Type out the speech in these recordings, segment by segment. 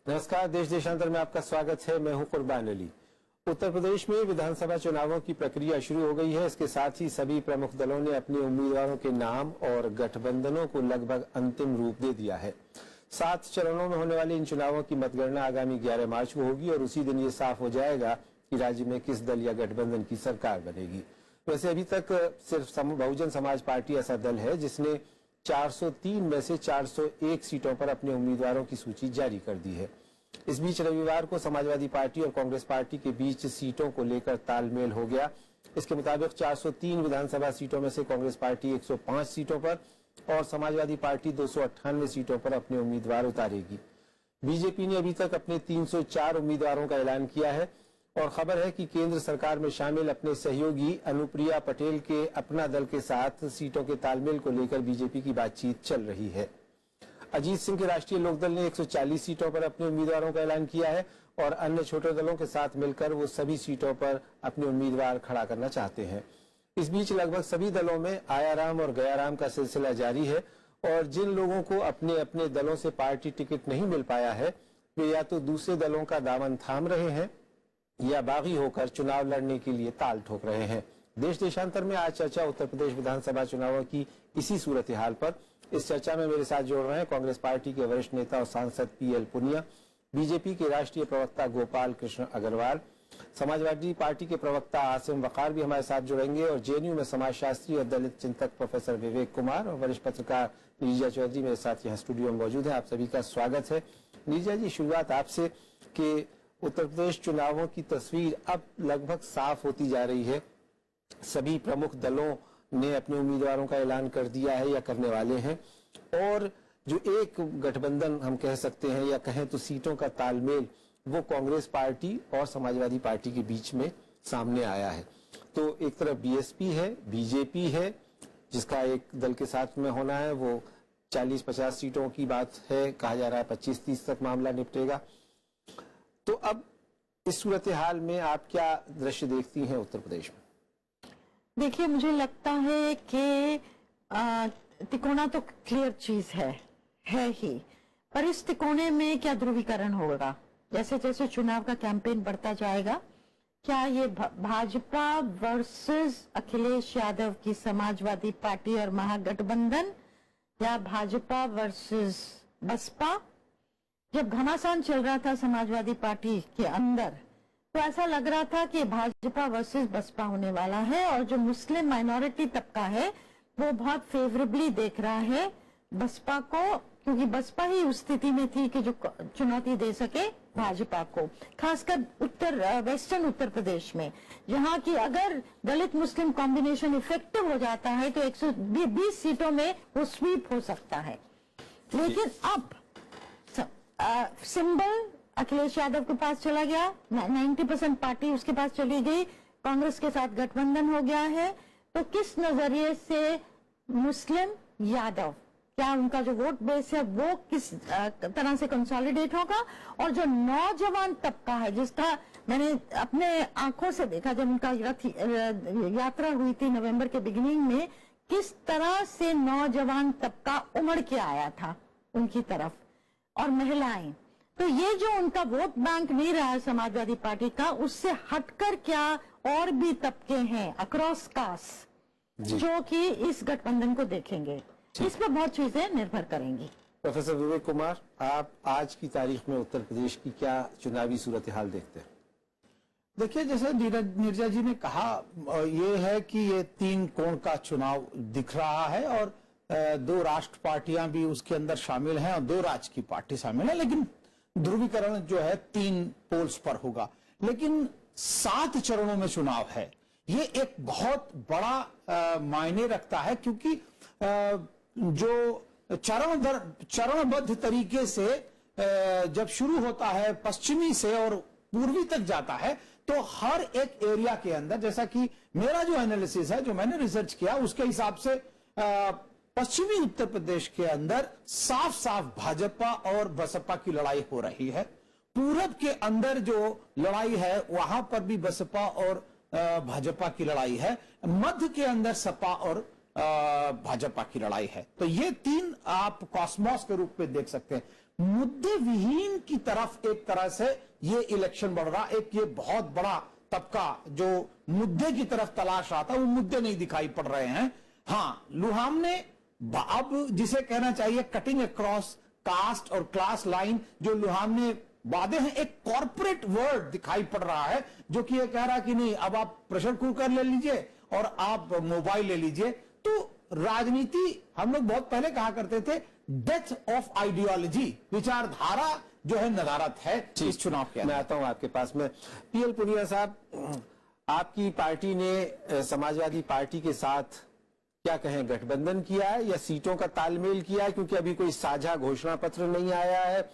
नमस्कार, देश देशांतर में आपका स्वागत है। मैं हूं कुर्बान अली। उत्तर प्रदेश में विधानसभा चुनावों की प्रक्रिया शुरू हो गई है। इसके साथ ही सभी प्रमुख दलों ने अपने उम्मीदवारों के नाम और गठबंधनों को लगभग अंतिम रूप दे दिया है। 7 चरणों में होने वाले इन चुनावों की मतगणना आगामी 11 मार्च को होगी और उसी दिन ये साफ हो जाएगा कि राज्य में किस दल या गठबंधन की सरकार बनेगी। वैसे अभी तक सिर्फ बहुजन समाज पार्टी ऐसा दल है जिसने 403 में से 401 सीटों पर अपने उम्मीदवारों की सूची जारी कर दी है। इस बीच रविवार को समाजवादी पार्टी और कांग्रेस पार्टी के बीच सीटों को लेकर तालमेल हो गया। इसके मुताबिक 403 विधानसभा सीटों में से कांग्रेस पार्टी 105 सीटों पर और समाजवादी पार्टी 298 सीटों पर अपने उम्मीदवार उतारेगी। बीजेपी ने अभी तक अपने 304 उम्मीदवारों का ऐलान किया है और खबर है कि केंद्र सरकार में शामिल अपने सहयोगी अनुप्रिया पटेल के अपना दल के साथ सीटों के तालमेल को लेकर बीजेपी की बातचीत चल रही है। अजीत सिंह के राष्ट्रीय लोकदल ने 140 सीटों पर अपने उम्मीदवारों का ऐलान किया है और अन्य छोटे दलों के साथ मिलकर वो सभी सीटों पर अपने उम्मीदवार खड़ा करना चाहते हैं। इस बीच लगभग सभी दलों में आयाराम और गयाराम का सिलसिला जारी है और जिन लोगों को अपने अपने दलों से पार्टी टिकट नहीं मिल पाया है वे या तो दूसरे दलों का दामन थाम रहे हैं या बागी होकर चुनाव लड़ने के लिए ताल ठोक रहे हैं। देश देशांतर में आज चर्चा उत्तर प्रदेश विधानसभा चुनावों की इसी सूरत हाल पर। इस चर्चा में मेरे साथ जोड़ रहे हैं कांग्रेस पार्टी के वरिष्ठ नेता और सांसद PL पुनिया, बीजेपी के राष्ट्रीय प्रवक्ता गोपाल कृष्ण अग्रवाल, समाजवादी पार्टी के प्रवक्ता आसिम वकार भी हमारे साथ जुड़ेंगे और JNU में समाजशास्त्री और दलित चिंतक प्रोफेसर विवेक कुमार और वरिष्ठ पत्रकार नीरजा चौधरी मेरे साथ यहाँ स्टूडियो में मौजूद है। आप सभी का स्वागत है। नीरजा जी, शुरुआत आपसे कि उत्तर प्रदेश चुनावों की तस्वीर अब लगभग साफ होती जा रही है। सभी प्रमुख दलों ने अपने उम्मीदवारों का ऐलान कर दिया है या करने वाले हैं और जो एक गठबंधन हम कह सकते हैं या कहें तो सीटों का तालमेल वो कांग्रेस पार्टी और समाजवादी पार्टी के बीच में सामने आया है। तो एक तरफ BSP है, BJP है जिसका एक दल के साथ में होना है, वो 40-50 सीटों की बात है, कहा जा रहा है 25-30 तक मामला निपटेगा। तो अब इस सूरत हाल में आप क्या दृश्य देखती हैं उत्तर प्रदेश में? देखिए, मुझे लगता है कि तिकोना तो क्लियर चीज है ही, पर इस तिकोने में क्या ध्रुवीकरण होगा जैसे जैसे चुनाव का कैंपेन बढ़ता जाएगा? क्या ये भाजपा वर्सेस अखिलेश यादव की समाजवादी पार्टी और महागठबंधन या भाजपा वर्सेस बसपा? जब घमासान चल रहा था समाजवादी पार्टी के अंदर तो ऐसा लग रहा था कि भाजपा वर्सेस बसपा होने वाला है और जो मुस्लिम माइनॉरिटी तबका है वो बहुत फेवरेबली देख रहा है बसपा को, क्योंकि बसपा ही उस स्थिति में थी कि जो चुनौती दे सके भाजपा को, खासकर वेस्टर्न उत्तर प्रदेश में, जहां की अगर दलित मुस्लिम कॉम्बिनेशन इफेक्टिव हो जाता है तो 120 सीटों में वो स्वीप हो सकता है। लेकिन अब सिंबल अखिलेश यादव के पास चला गया, 90% पार्टी उसके पास चली गई, कांग्रेस के साथ गठबंधन हो गया है। तो किस नजरिए से मुस्लिम यादव, क्या उनका जो वोट बेस है वो किस तरह से कंसोलिडेट होगा? और जो नौजवान तबका है जिसका मैंने अपने आंखों से देखा जब उनका यात्रा हुई थी नवंबर के बिगिनिंग में, किस तरह से नौजवान तबका उमड़ के आया था उनकी तरफ, और महिलाएं। तो ये जो उनका वोट बैंक नहीं रहा है समाजवादी पार्टी का, उससे हटकर क्या और भी तबके हैं अक्रॉस कास्ट जो कि इस गठबंधन को देखेंगे? इस पर बहुत चीजें निर्भर करेंगी। प्रोफेसर विवेक कुमार, आप आज की तारीख में उत्तर प्रदेश की क्या चुनावी सूरत हाल देखते हैं? देखिए, जैसे नीरजा जी ने कहा, ये है कि ये 3 कोण का चुनाव दिख रहा है और 2 राष्ट्र पार्टियां भी उसके अंदर शामिल हैं और 2 राज्य की पार्टी शामिल है, लेकिन ध्रुवीकरण जो है 3 पोल्स पर होगा। लेकिन 7 चरणों में चुनाव है, ये एक बहुत बड़ा मायने रखता है, क्योंकि जो चरणबद्ध तरीके से जब शुरू होता है पश्चिमी से और पूर्वी तक जाता है, तो हर एक एरिया के अंदर, जैसा कि मेरा जो एनालिसिस है, जो मैंने रिसर्च किया, उसके हिसाब से पश्चिमी उत्तर प्रदेश के अंदर साफ साफ भाजपा और बसपा की लड़ाई हो रही है। पूरब के अंदर जो लड़ाई है वहां पर भी बसपा और भाजपा की लड़ाई है। मध्य के अंदर सपा और भाजपा की लड़ाई है। तो ये 3 आप कॉस्मोस के रूप में देख सकते हैं। मुद्दे विहीन की तरफ एक तरह से ये इलेक्शन बढ़ रहा। एक ये बहुत बड़ा तबका जो मुद्दे की तरफ तलाश रहा था, वो मुद्दे नहीं दिखाई पड़ रहे हैं। हाँ, लुहाम ने अब जिसे कहना चाहिए कटिंग अक्रॉस कास्ट और क्लास लाइन, जो लुहाम ने वादे हैं, एक कॉर्पोरेट वर्ड दिखाई पड़ रहा है जो कि ये कह रहा है कि नहीं, अब आप प्रेशर कुकर ले लीजिए और आप मोबाइल ले लीजिए। तो राजनीति, हम लोग बहुत पहले कहा करते थे, डेथ ऑफ आइडियोलॉजी, विचारधारा जो है नदारत है इस चुनाव के। मैं आता हूं आपके पास में। पीएल पुनिया साहब, आपकी पार्टी ने समाजवादी पार्टी के साथ क्या कहें गठबंधन किया है या सीटों का तालमेल किया है, क्योंकि अभी कोई साझा घोषणा पत्र नहीं आया है।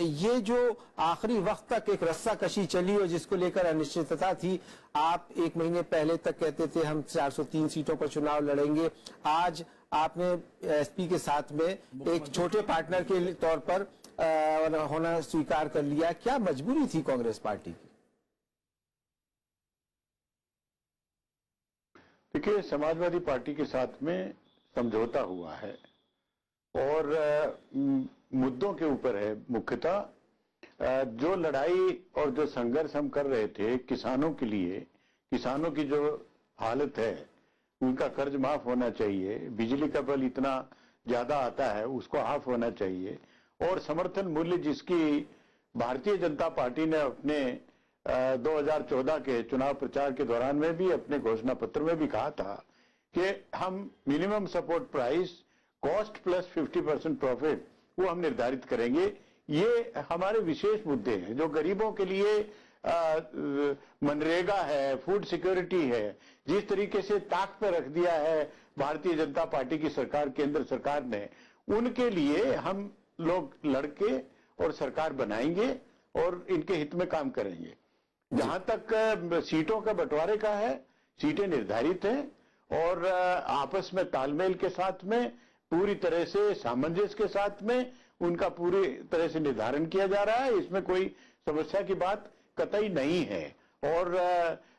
ये जो आखिरी वक्त तक एक रस्सा कशी चली और जिसको लेकर अनिश्चितता थी, आप एक महीने पहले तक कहते थे हम 403 सीटों पर चुनाव लड़ेंगे, आज आपने एसपी के साथ में एक छोटे पार्टनर के तौर पर होना स्वीकार कर लिया। क्या मजबूरी थी कांग्रेस पार्टी की? देखिए, समाजवादी पार्टी के साथ में समझौता हुआ है और मुद्दों के ऊपर है। मुख्यतः जो लड़ाई और जो संघर्ष हम कर रहे थे किसानों के लिए, किसानों की जो हालत है, उनका कर्ज माफ होना चाहिए, बिजली का बिल इतना ज्यादा आता है उसको हाफ होना चाहिए, और समर्थन मूल्य जिसकी भारतीय जनता पार्टी ने अपने 2014 के चुनाव प्रचार के दौरान में भी अपने घोषणा पत्र में भी कहा था कि हम minimum support price cost plus 50% profit वो हम निर्धारित करेंगे। ये हमारे विशेष मुद्दे हैं जो गरीबों के लिए मनरेगा है, फूड सिक्योरिटी है, जिस तरीके से ताक पे रख दिया है भारतीय जनता पार्टी की सरकार, केंद्र सरकार ने, उनके लिए हम लोग लड़के और सरकार बनाएंगे और इनके हित में काम करेंगे। जहां तक सीटों का बंटवारे का है, सीटें निर्धारित हैं और आपस में तालमेल के साथ में, पूरी तरह से सामंजस्य के साथ में उनका पूरी तरह से निर्धारण किया जा रहा है। इसमें कोई समस्या की बात कतई नहीं है। और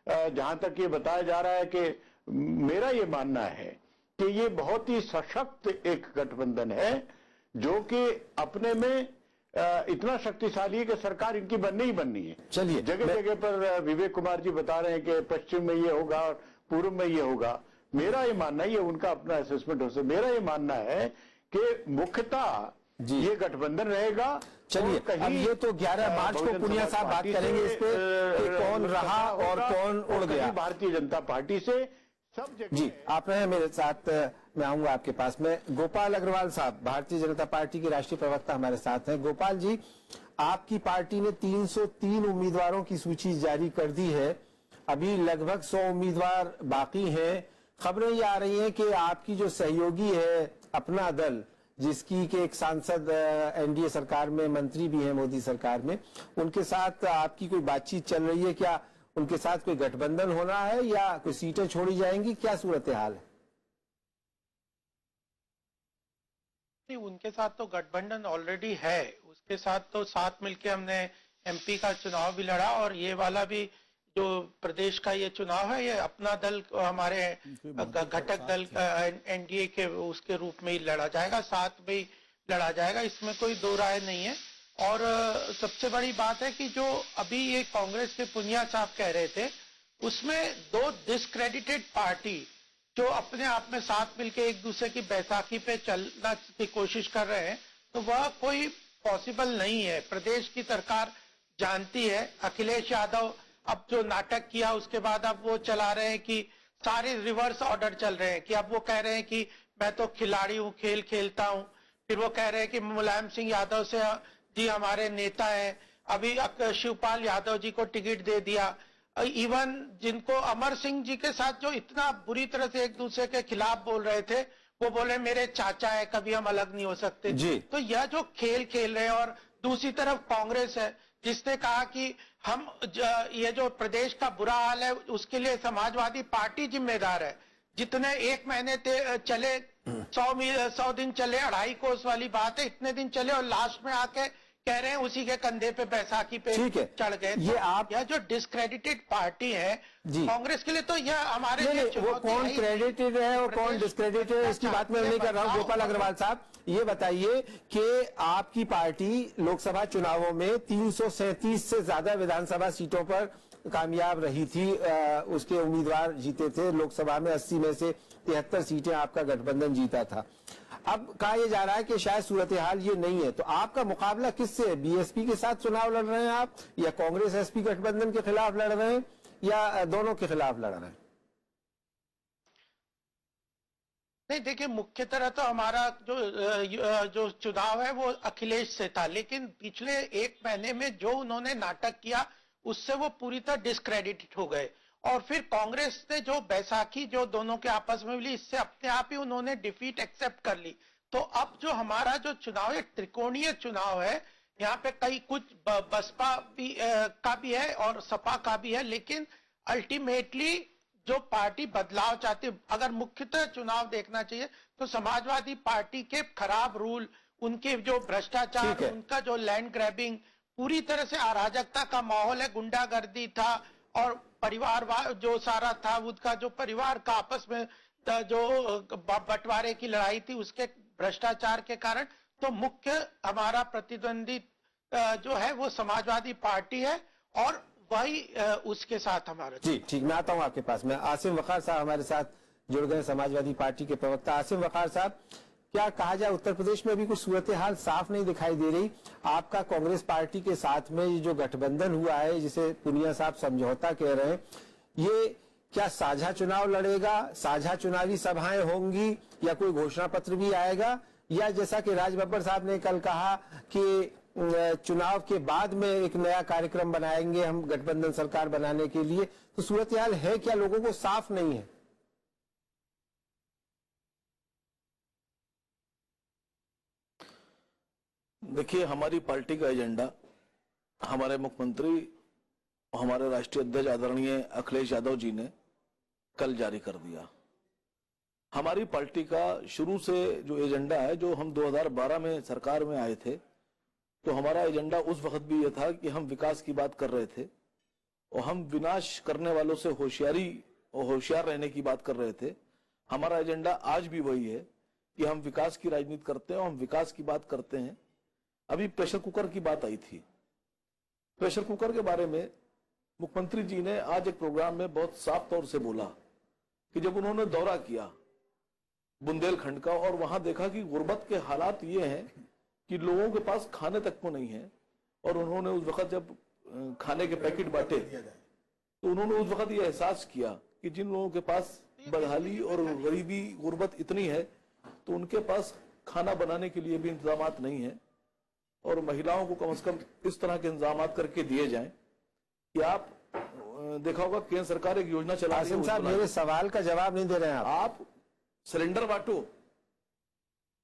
जहां तक ये बताया जा रहा है कि मेरा ये मानना है कि ये बहुत ही सशक्त एक गठबंधन है जो कि अपने में इतना शक्तिशाली है कि सरकार इनकी बननी ही बननी है। चलिए, जगह जगह पर विवेक कुमार जी बता रहे हैं कि पश्चिम में ये होगा और पूर्व में ये होगा। मेरा ये मानना है, ये उनका अपना असेसमेंट हो सकता है, मेरा ये मानना है कि मुख्यतः ये गठबंधन रहेगा। चलिए, अब ये तो 11 मार्च को पुनिया साहब बात करेंगे इस पे कि कौन रहा और कौन उड़ गया। भारतीय जनता पार्टी से सब जगह। जी, आप रहे मेरे साथ, मैं आऊंगा आपके पास में। गोपाल अग्रवाल साहब, भारतीय जनता पार्टी के राष्ट्रीय प्रवक्ता हमारे साथ हैं। गोपाल जी, आपकी पार्टी ने 303 उम्मीदवारों की सूची जारी कर दी है, अभी लगभग 100 उम्मीदवार बाकी हैं। खबरें ये आ रही हैं कि आपकी जो सहयोगी है अपना दल, जिसकी के एक सांसद एनडीए सरकार में मंत्री भी है, मोदी सरकार में, उनके साथ आपकी कोई बातचीत चल रही है क्या? उनके साथ कोई गठबंधन होना है या कोई सीटें छोड़ी जाएंगी? क्या सूरत हाल है? उनके साथ तो गठबंधन ऑलरेडी है, उसके साथ तो साथ मिलके हमने एमपी का चुनाव भी लड़ा और ये वाला भी जो प्रदेश का ये चुनाव है, ये अपना दल हमारे घटक दल एनडीए के उसके रूप में ही लड़ा जाएगा, साथ में ही लड़ा जाएगा, इसमें कोई दो राय नहीं है। और सबसे बड़ी बात है कि जो अभी ये कांग्रेस के पुनिया साहब कह रहे थे, उसमें दो डिस्क्रेडिटेड पार्टी जो अपने आप में साथ मिलके एक दूसरे की बैसाखी पे चलना की कोशिश कर रहे हैं, तो वह कोई पॉसिबल नहीं है। प्रदेश की सरकार जानती है, अखिलेश यादव अब जो नाटक किया उसके बाद अब वो चला रहे हैं कि सारे रिवर्स ऑर्डर चल रहे हैं कि अब वो कह रहे हैं कि मैं तो खिलाड़ी हूँ, खेल खेलता हूँ, फिर वो कह रहे हैं कि मुलायम सिंह यादव से जी हमारे नेता हैं, अभी शिवपाल यादव जी को टिकट दे दिया। इवन जिनको अमर सिंह जी के साथ जो इतना बुरी तरह से एक दूसरे के खिलाफ बोल रहे थे, वो बोले मेरे चाचा है, कभी हम अलग नहीं हो सकते जी। तो यह जो खेल खेल रहे हैं। और दूसरी तरफ कांग्रेस है जिसने कहा कि हम ये जो प्रदेश का बुरा हाल है उसके लिए समाजवादी पार्टी जिम्मेदार है। जितने एक महीने चले 100 दिन चले, 2.5 कोस वाली बात है, इतने दिन चले और लास्ट में आके कह रहे हैं उसी के कंधे पे बैसाखी पे ठीक है। चढ़ गए। ये आप यह जो डिस्क्रेडिटेड पार्टी है जी। कांग्रेस के लिए, तो यह हमारे लिए वो चुनौती कौन ही। क्रेडिटेड है और कौन डिस्क्रेडिटेड है इसकी बात मैं नहीं कर रहा हूं। गोपाल अग्रवाल साहब, ये बताइए कि आपकी पार्टी लोकसभा चुनावों में 337 से ज्यादा विधानसभा सीटों पर कामयाब रही थी, उसके उम्मीदवार जीते थे। लोकसभा में 80 में से 73 सीटें आपका गठबंधन जीता था। अब कहा यह जा रहा है कि शायद सूरत हाल ये नहीं है, तो आपका मुकाबला किससे है? बीएसपी के साथ चुनाव लड़ रहे हैं आप, या कांग्रेस एसपी गठबंधन के खिलाफ लड़ रहे हैं, या दोनों के खिलाफ लड़ रहे हैं? नहीं, देखिए, मुख्य तरह तो हमारा जो चुनाव है वो अखिलेश से था, लेकिन पिछले एक महीने में जो उन्होंने नाटक किया उससे वो पूरी तरह डिस्क्रेडिटेड हो गए। और फिर कांग्रेस ने जो बैसाखी जो दोनों के आपस में मिली, इससे अपने आप ही उन्होंने डिफीट एक्सेप्ट कर ली। तो अब जो हमारा जो चुनाव है, त्रिकोणीय चुनाव है, यहाँ पे कई कुछ बसपा भी का भी है और सपा का भी है, लेकिन अल्टीमेटली जो पार्टी बदलाव चाहती है, अगर मुख्यतः चुनाव देखना चाहिए तो समाजवादी पार्टी के खराब रूल, उनके जो भ्रष्टाचार, उनका जो लैंड ग्रैबिंग, पूरी तरह से अराजकता का माहौल है, गुंडागर्दी था और परिवार जो सारा था, उसका जो परिवार का आपस में जो बंटवारे की लड़ाई थी, उसके भ्रष्टाचार के कारण। तो मुख्य हमारा प्रतिद्वंदी जो है वो समाजवादी पार्टी है और वही उसके साथ हमारा। जी ठीक, मैं आता हूं आपके पास। मैं आसिम वकार साहब हमारे साथ जुड़ गए, समाजवादी पार्टी के प्रवक्ता। आसिम वकार साहब, क्या कहा जाए, उत्तर प्रदेश में अभी कुछ सूरत हाल साफ नहीं दिखाई दे रही। आपका कांग्रेस पार्टी के साथ में जो गठबंधन हुआ है, जिसे पुनिया साहब समझौता कह रहे हैं, ये क्या साझा चुनाव लड़ेगा, साझा चुनावी सभाएं होंगी, या कोई घोषणा पत्र भी आएगा, या जैसा कि राज बब्बर साहब ने कल कहा कि चुनाव के बाद में एक नया कार्यक्रम बनाएंगे हम गठबंधन सरकार बनाने के लिए? तो सूरत हाल है क्या, लोगों को साफ नहीं है? देखिए, हमारी पार्टी का एजेंडा हमारे मुख्यमंत्री, हमारे राष्ट्रीय अध्यक्ष आदरणीय अखिलेश यादव जी ने कल जारी कर दिया। हमारी पार्टी का शुरू से जो एजेंडा है, जो हम 2012 में सरकार में आए थे, तो हमारा एजेंडा उस वक्त भी यह था कि हम विकास की बात कर रहे थे और हम विनाश करने वालों से होशियार रहने की बात कर रहे थे। हमारा एजेंडा आज भी वही है कि हम विकास की राजनीति करते हैं और हम विकास की बात करते हैं। अभी प्रेशर कुकर की बात आई थी। प्रेशर कुकर के बारे में मुख्यमंत्री जी ने आज एक प्रोग्राम में बहुत साफ तौर से बोला कि जब उन्होंने दौरा किया बुंदेलखंड का और वहां देखा कि गुर्बत के हालात ये हैं कि लोगों के पास खाने तक को नहीं है, और उन्होंने उस वक्त जब खाने के पैकेट बांटे तो उन्होंने उस वक्त ये एहसास किया कि जिन लोगों के पास बदहाली और गरीबी गुर्बत इतनी है तो उनके पास खाना बनाने के लिए भी इंतजाम नहीं है, और महिलाओं को कम से कम इस तरह के इंतजाम करके दिए जाएं कि आप देखा होगा केंद्र सरकार एक योजना चला रही है। आसिम साहब, मेरे सवाल का जवाब नहीं दे रहे हैं आप सिलेंडर बांटो,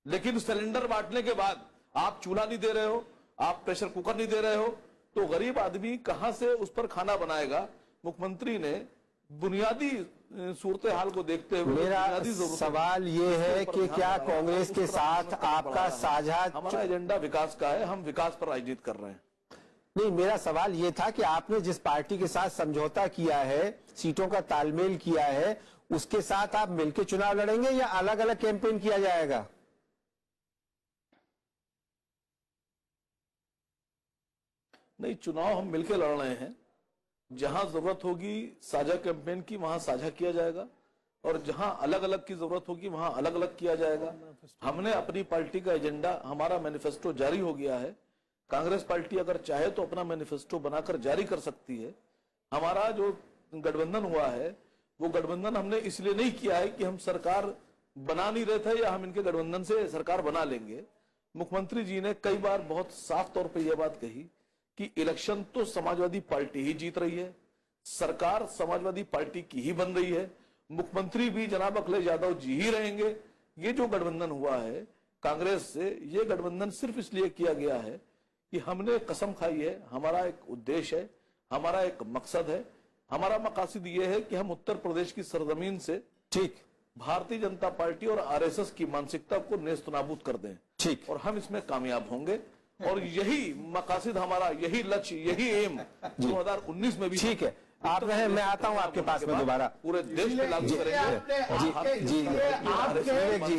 लेकिन सिलेंडर बांटने के बाद आप चूल्हा नहीं दे रहे हो, आप प्रेशर कुकर नहीं दे रहे हो, तो गरीब आदमी कहां से उस पर खाना बनाएगा? मुख्यमंत्री ने बुनियादी सूरत हाल को देखते हुए मेरा सवाल ये है कि क्या कांग्रेस के साथ आपका साझा, हमारा एजेंडा विकास का है, हम विकास पर राजनीति कर रहे हैं। नहीं, मेरा सवाल ये था कि आपने जिस पार्टी के साथ समझौता किया है, सीटों का तालमेल किया है, उसके साथ आप मिलकर चुनाव लड़ेंगे या अलग अलग कैंपेन किया जाएगा? नहीं, चुनाव हम मिलकर लड़ रहे हैं। जहां जरूरत होगी साझा कैंपेन की, वहां साझा किया जाएगा, और जहां अलग अलग की जरूरत होगी वहां अलग अलग किया जाएगा। हमने अपनी पार्टी का एजेंडा, हमारा मैनिफेस्टो जारी हो गया है। कांग्रेस पार्टी अगर चाहे तो अपना मैनिफेस्टो बनाकर जारी कर सकती है। हमारा जो गठबंधन हुआ है वो गठबंधन हमने इसलिए नहीं किया है कि हम सरकार बना नहीं रहे थे या हम इनके गठबंधन से सरकार बना लेंगे। मुख्यमंत्री जी ने कई बार बहुत साफ तौर पर यह बात कही कि इलेक्शन तो समाजवादी पार्टी ही जीत रही है, सरकार समाजवादी पार्टी की ही बन रही है, मुख्यमंत्री भी जनाब अखिलेश यादव जी ही रहेंगे। ये जो गठबंधन हुआ है कांग्रेस से, ये गठबंधन सिर्फ इसलिए किया गया है कि हमने कसम खाई है, हमारा एक उद्देश्य है, हमारा एक मकसद है। हमारा मकासद ये है कि हम उत्तर प्रदेश की सरजमीन से ठीक भारतीय जनता पार्टी और आरएसएस की मानसिकता को नेस्तनाबूद कर दें। ठीक, और हम इसमें कामयाब होंगे। और यही मकासद हमारा, यही लक्ष्य, यही एम 2019 में भी। ठीक है, आप रहे, मैं आता हूं आपके पास में दोबारा। पूरे देश में लागू करेंगे। जी,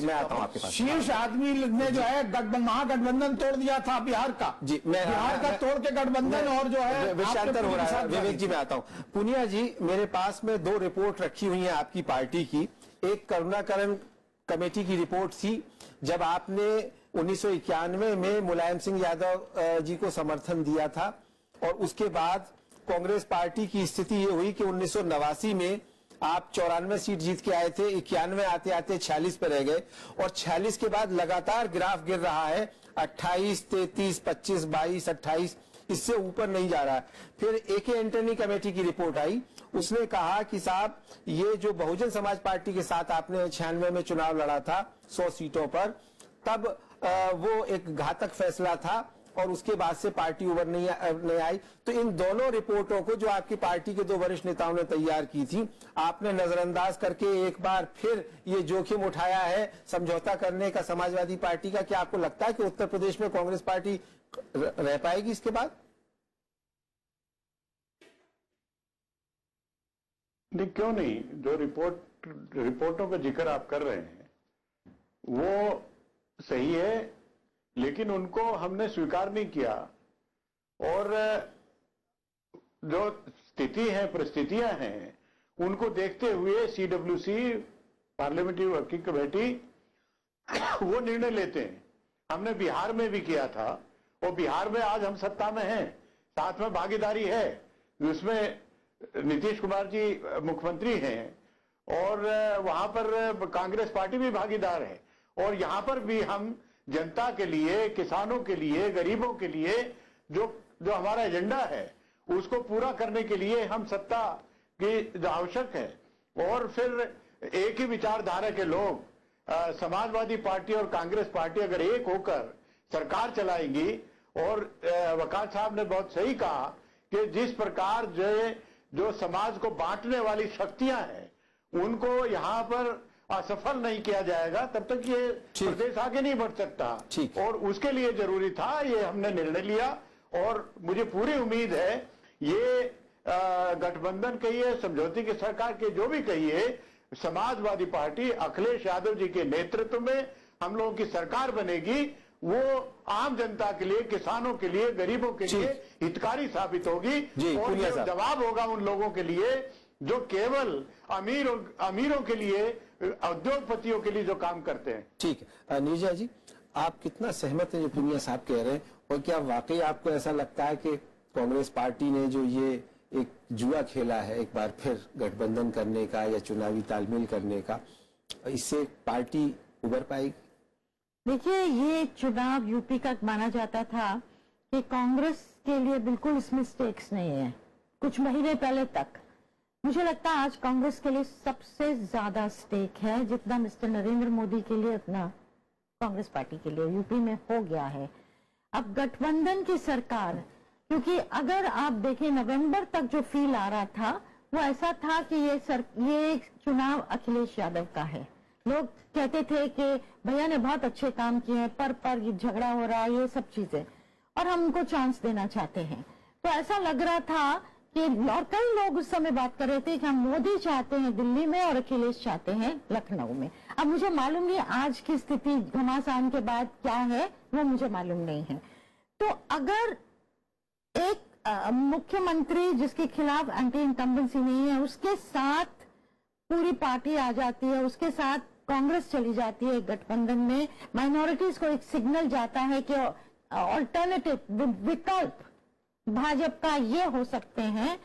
मैं आता हूं आपके पास। शीर्ष आदमी ने जो है महागठबंधन तोड़ दिया था बिहार का। जी, मैं बिहार का तोड़ के गठबंधन और जो है विषयांतर हो रहा है। विवेक जी, मैं आता हूं। पुनिया जी, मेरे पास में 2 रिपोर्ट रखी हुई है आपकी पार्टी की। एक करुणाकरण कमेटी की रिपोर्ट थी, जब आपने 1991 में मुलायम सिंह यादव जी को समर्थन दिया था, और उसके बाद कांग्रेस पार्टी की स्थिति ये हुई कि 1989 में आप 94 सीट जीत के आए थे, 91 आते आते 46 पे रह गए, और 46 के बाद लगातार ग्राफ गिर रहा है, 28, 33, 25, 22, 28, इससे ऊपर नहीं जा रहा है। फिर एके एंटनी कमेटी की रिपोर्ट आई, उसने कहा कि साहब, ये जो बहुजन समाज पार्टी के साथ आपने 96 में चुनाव लड़ा था 100 सीटों पर, तब वो एक घातक फैसला था, और उसके बाद से पार्टी उभर नहीं आई। तो इन दोनों रिपोर्टों को, जो आपकी पार्टी के 2 वरिष्ठ नेताओं ने तैयार की थी, आपने नजरअंदाज करके एक बार फिर ये जोखिम उठाया है समझौता करने का समाजवादी पार्टी का। क्या आपको लगता है कि उत्तर प्रदेश में कांग्रेस पार्टी रह पाएगी इसके बाद? नहीं, क्यों नहीं। जो रिपोर्टों का जिक्र आप कर रहे हैं वो सही है, लेकिन उनको हमने स्वीकार नहीं किया, और जो स्थिति है, परिस्थितियां हैं, उनको देखते हुए CWC पार्लियामेंट्री वर्किंग कमेटी वो निर्णय लेते हैं। हमने बिहार में भी किया था, और बिहार में आज हम सत्ता में हैं, साथ में भागीदारी है, जिसमें नीतीश कुमार जी मुख्यमंत्री हैं, और वहां पर कांग्रेस पार्टी भी भागीदार है, और यहां पर भी हम जनता के लिए, किसानों के लिए, गरीबों के लिए जो हमारा एजेंडा है उसको पूरा करने के लिए हम सत्ता की जो आवश्यक है, और फिर एक ही विचारधारा के लोग, समाजवादी पार्टी और कांग्रेस पार्टी अगर एक होकर सरकार चलाएंगी, और वकाल साहब ने बहुत सही कहा कि जिस प्रकार जो समाज को बांटने वाली शक्तियां हैं, उनको यहाँ पर असफल नहीं किया जाएगा, तब तक ये प्रदेश आगे नहीं बढ़ सकता। और उसके लिए जरूरी था, ये हमने निर्णय लिया, और मुझे पूरी उम्मीद है ये गठबंधन कहिए, समझौते की सरकार के जो भी कहिए, समाजवादी पार्टी अखिलेश यादव जी के नेतृत्व में हम लोगों की सरकार बनेगी, वो आम जनता के लिए, किसानों के लिए, गरीबों के लिए हितकारी साबित होगी, और ये जवाब होगा उन लोगों के लिए जो केवल अमीरों के लिए, उद्योगपतियों के लिए जो काम करते हैं। ठीक है, नीरजा जी, आप कितना सहमत हैं जो पुनिया साहब कह रहे हैं, और क्या वाकई आपको ऐसा लगता है कि कांग्रेस पार्टी ने जो ये एक जुआ खेला है एक बार फिर गठबंधन करने का या चुनावी तालमेल करने का, इससे पार्टी उभर पाएगी? देखिए, ये चुनाव यूपी का माना जाता था कि कांग्रेस के लिए बिल्कुल इसमें स्टेक्स नहीं है, कुछ महीने पहले तक। मुझे लगता है आज कांग्रेस के लिए सबसे ज्यादा स्टेक है, जितना मिस्टर नरेंद्र मोदी के लिए उतना कांग्रेस पार्टी के लिए यूपी में हो गया है। अब गठबंधन की सरकार, क्योंकि अगर आप देखें नवंबर तक जो फील आ रहा था वो ऐसा था कि ये चुनाव अखिलेश यादव का है। लोग कहते थे कि भैया ने बहुत अच्छे काम किए हैं, पर झगड़ा हो रहा है, ये सब चीजें, और हम उनको चांस देना चाहते हैं। तो ऐसा लग रहा था कि, और कई लोग उस समय बात कर रहे थे कि हम मोदी चाहते हैं दिल्ली में और अखिलेश चाहते हैं लखनऊ में। अब मुझे मालूम नहीं आज की स्थिति घमासान के बाद क्या है, वो मुझे मालूम नहीं है। तो अगर एक मुख्यमंत्री जिसके खिलाफ एंटी इनकम्बेंसी नहीं है, उसके साथ पूरी पार्टी आ जाती है, उसके साथ कांग्रेस चली जाती है गठबंधन में, माइनॉरिटीज को एक सिग्नल जाता है कि ऑल्टरनेटिव विकल्प भाजपा ये हो सकते हैं,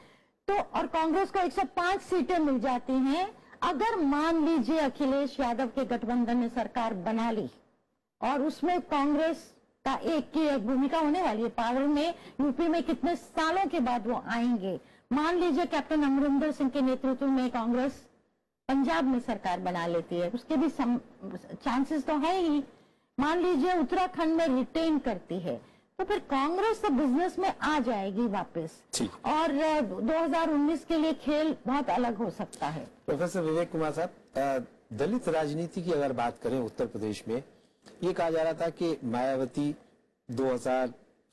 तो और कांग्रेस को 105 सीटें मिल जाती हैं। अगर मान लीजिए अखिलेश यादव के गठबंधन ने सरकार बना ली और उसमें कांग्रेस का एक की एक भूमिका होने वाली है पावर में, यूपी में कितने सालों के बाद वो आएंगे। मान लीजिए कैप्टन अमरिंदर सिंह के नेतृत्व में कांग्रेस पंजाब में सरकार बना लेती है, उसके भी चांसेस तो है ही। मान लीजिए उत्तराखंड में रिटेन करती है, तो फिर कांग्रेस तो बिजनेस में आ जाएगी वापस, और 2019 के लिए खेल बहुत अलग हो सकता है। प्रोफेसर विवेक कुमार साहब, दलित राजनीति की अगर बात करें उत्तर प्रदेश में, ये कहा जा रहा था कि मायावती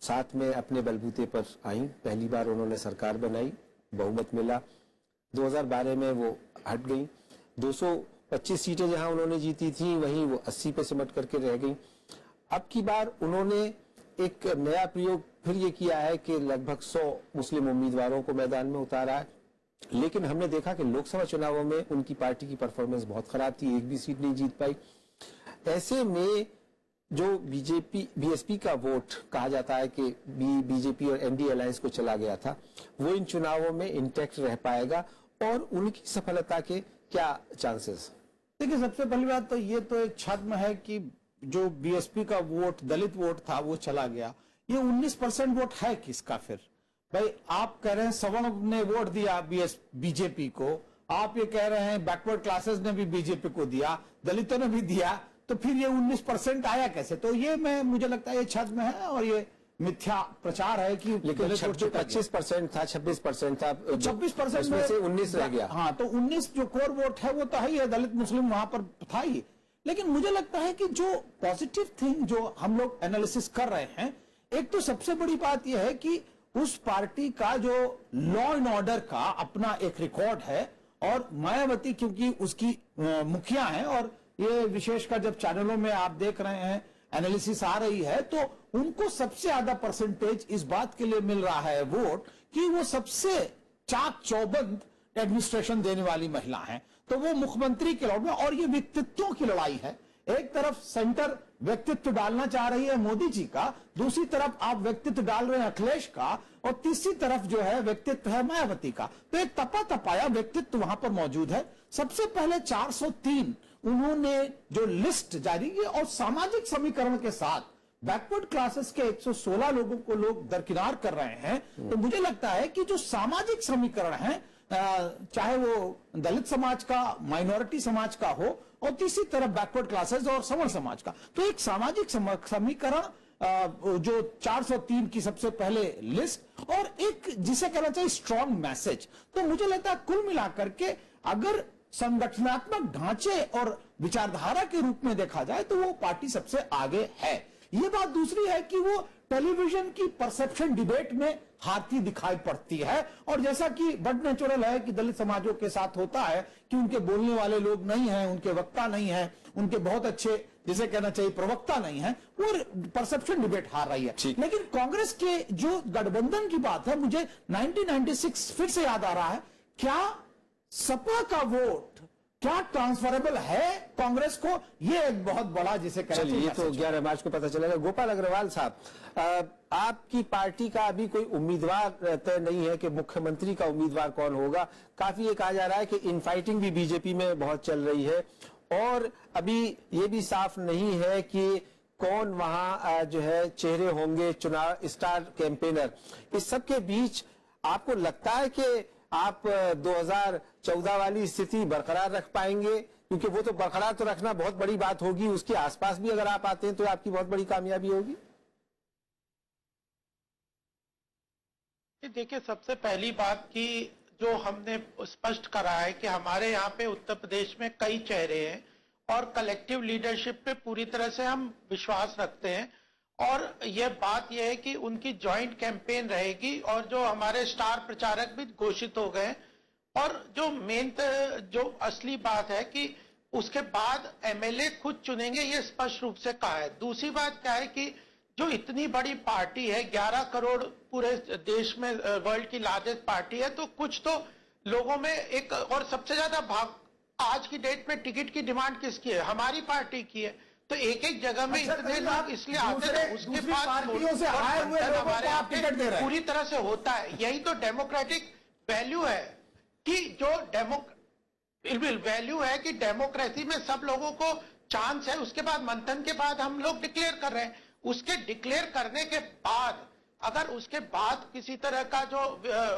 साथ में अपने बलबूते पर आई। पहली बार उन्होंने सरकार बनाई, बहुमत मिला। 2012 में वो हट गई। 225 सीटें जहां उन्होंने जीती थी वहीं वो 80 पे सिमट करके रह गई। अब की बार उन्होंने एक नया प्रयोग फिर ये किया है कि लगभग 100 मुस्लिम उम्मीदवारों को मैदान में उतारा है। लेकिन हमने देखा कि लोकसभा चुनावों में उनकी पार्टी की परफॉर्मेंस बहुत खराब थी, एक भी सीट नहीं जीत पाई। ऐसे में जो बीएसपी का वोट कहा जाता है कि बीजेपी और एनडीए अलायंस को चला गया था, वो इन चुनावों में इंटैक्ट रह पाएगा और उनकी सफलता के क्या चांसेस? देखिए, सबसे पहली बात तो ये तो एक छद्म है कि जो बीएसपी का वोट, दलित वोट था, वो चला गया। ये 19% वोट है किसका फिर? भाई आप कह रहे हैं सवर्ण ने वोट दिया बीजेपी को, आप ये कह रहे हैं बैकवर्ड क्लासेस ने भी बीजेपी को दिया, दलितों ने भी दिया, तो फिर ये 19% आया कैसे? तो ये मुझे लगता है ये छद्म है और ये मिथ्या प्रचार है कि लेकिन 25% था, 26% था, 26% में से 19 रह गया। हाँ, तो 19 जो कोर वोट है वो तो है ही, दलित मुस्लिम वहां पर था ही। लेकिन मुझे लगता है कि जो पॉजिटिव थिंग जो हम लोग एनालिसिस कर रहे हैं, एक तो सबसे बड़ी बात यह है कि उस पार्टी का जो लॉ एंड ऑर्डर का अपना एक रिकॉर्ड है, और मायावती क्योंकि उसकी मुखिया है, और ये विशेषकर जब चैनलों में आप देख रहे हैं एनालिसिस आ रही है, तो उनको सबसे ज्यादा परसेंटेज इस बात के लिए मिल रहा है वोट कि वो सबसे चाक चौबंद एडमिनिस्ट्रेशन देने वाली महिला है। तो वो मुख्यमंत्री के लड़ाई में, और ये व्यक्तित्वों की लड़ाई है। एक तरफ सेंटर व्यक्तित्व डालना चाह रही है मोदी जी का, दूसरी तरफ आप व्यक्तित्व डाल रहे हैं अखिलेश का, और तीसरी तरफ जो है व्यक्तित्व है मायावती का। तो एक तपा तपाया व्यक्तित्व वहां पर मौजूद है। सबसे पहले 403 उन्होंने जो लिस्ट जारी की, और सामाजिक समीकरण के साथ बैकवर्ड क्लासेस के 116 लोगों को लोग दरकिनार कर रहे हैं। तो मुझे लगता है कि जो सामाजिक समीकरण है, चाहे वो दलित समाज का, माइनॉरिटी समाज का हो, और तीसरी तरफ बैकवर्ड क्लासेस और सवर्ण समाज का, तो एक सामाजिक समीकरण जो 403 की सबसे पहले लिस्ट, और एक जिसे कहना चाहिए स्ट्रॉन्ग मैसेज। तो मुझे लगता है कुल मिलाकर के अगर संगठनात्मक ढांचे और विचारधारा के रूप में देखा जाए तो वो पार्टी सबसे आगे है। ये बात दूसरी है कि वो टेलीविजन की परसेप्शन डिबेट में हारती दिखाई पड़ती है, और जैसा कि बड नेचुरल है कि दलित समाजों के साथ होता है कि उनके बोलने वाले लोग नहीं हैं, उनके वक्ता नहीं हैं, उनके बहुत अच्छे जिसे कहना चाहिए प्रवक्ता नहीं है, वो परसेप्शन डिबेट हार रही है। लेकिन कांग्रेस के जो गठबंधन की बात है, मुझे 1996 फिर से याद आ रहा है, क्या सपा का वोट क्या ट्रांसफरेबल है कांग्रेस को? ये एक बहुत बड़ा जिसे कहना चाहिए, ये तो 11 मार्च को पता चलेगा। गोपाल अग्रवाल साहब, आपकी पार्टी का अभी कोई उम्मीदवार तय नहीं है कि मुख्यमंत्री का उम्मीदवार कौन होगा। काफी ये कहा जा रहा है कि इनफाइटिंग भी बीजेपी में बहुत चल रही है, और अभी ये भी साफ नहीं है कि कौन वहां जो है चेहरे होंगे, चुनाव स्टार कैंपेनर। इस सब के बीच आपको लगता है कि आप 2014 वाली स्थिति बरकरार रख पाएंगे? क्योंकि वो तो बरकरार तो रखना बहुत बड़ी बात होगी, उसके आसपास भी अगर आप आते हैं तो आपकी बहुत बड़ी कामयाबी होगी। देखिए, सबसे पहली बात कि जो हमने स्पष्ट करा है कि हमारे यहाँ पे उत्तर प्रदेश में कई चेहरे हैं, और कलेक्टिव लीडरशिप पे पूरी तरह से हम विश्वास रखते हैं, और यह बात यह है कि उनकी जॉइंट कैंपेन रहेगी, और जो हमारे स्टार प्रचारक भी घोषित हो गए। और जो जो असली बात है कि उसके बाद एमएलए खुद चुनेंगे, ये स्पष्ट रूप से कहा है। दूसरी बात क्या है कि जो इतनी बड़ी पार्टी है, 11 करोड़ पूरे देश में वर्ल्ड की लार्जेस्ट पार्टी है, तो कुछ तो लोगों में एक, और सबसे ज्यादा भाग आज की डेट में टिकट की डिमांड किसकी है? हमारी पार्टी की है। तो एक एक जगह में इतने लोग इसलिए आते हैं, उसके बाद पार्टियों से आए हुए लोगों को आप टिकट दे रहे हैं। पूरी तरह से होता है। यही तो डेमोक्रेटिक वैल्यू है कि जो वैल्यू है कि डेमोक्रेसी में सब लोगों को चांस है। उसके बाद मंथन के बाद हम लोग डिक्लेयर कर रहे हैं। उसके डिक्लेयर करने के बाद अगर उसके बाद किसी तरह का जो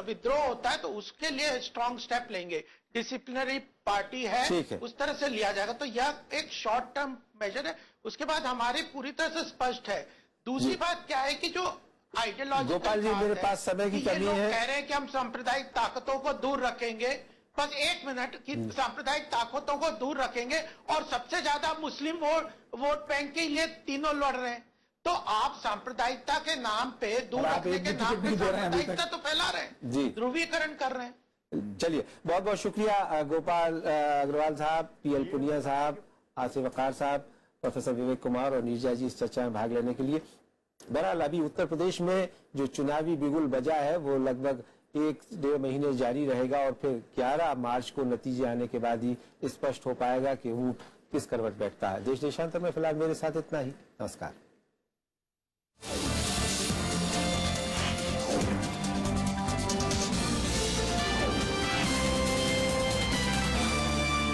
विद्रोह होता है तो उसके लिए स्ट्रांग स्टेप लेंगे। डिसिप्लिनरी पार्टी है, उस तरह से लिया जाएगा। तो यह एक शॉर्ट टर्म मेजर है। उसके बाद हमारी पूरी तरह से स्पष्ट है। दूसरी बात क्या है कि जो आइडियोलॉजी, गोपाल जी मेरे पास समय की कमी है। कह रहे हैं कि हम सांप्रदायिक ताकतों को दूर रखेंगे। बस एक मिनट, कि सांप्रदायिक ताकतों को दूर रखेंगे और सबसे ज्यादा मुस्लिम वोट बैंक के लिए तीनों लड़ रहे हैं। तो आप सांप्रदायिकता के नाम पे, दूर और आप रखने एक के भी नाम टिकट पे नहीं दे रहे हैं अभी तक। सांप्रदायिकता तो फैला रहे हैं, जी। ध्रुवीकरण कर रहे हैं। चलिए, बहुत बहुत शुक्रिया गोपाल अग्रवाल साहब, पीएल पुनिया साहब, आसिफ वकार साहब, प्रोफेसर विवेक कुमार और नीरजा जी इस चर्चा में भाग लेने के लिए। बहरहाल अभी उत्तर प्रदेश में जो चुनावी बिगुल बजा है वो लगभग 1-1.5 महीने जारी रहेगा और फिर 11 मार्च को नतीजे आने के बाद ही स्पष्ट हो पाएगा कि ऊंट किस करवट बैठता है। देश देशांतर में फिलहाल मेरे साथ इतना ही। नमस्कार।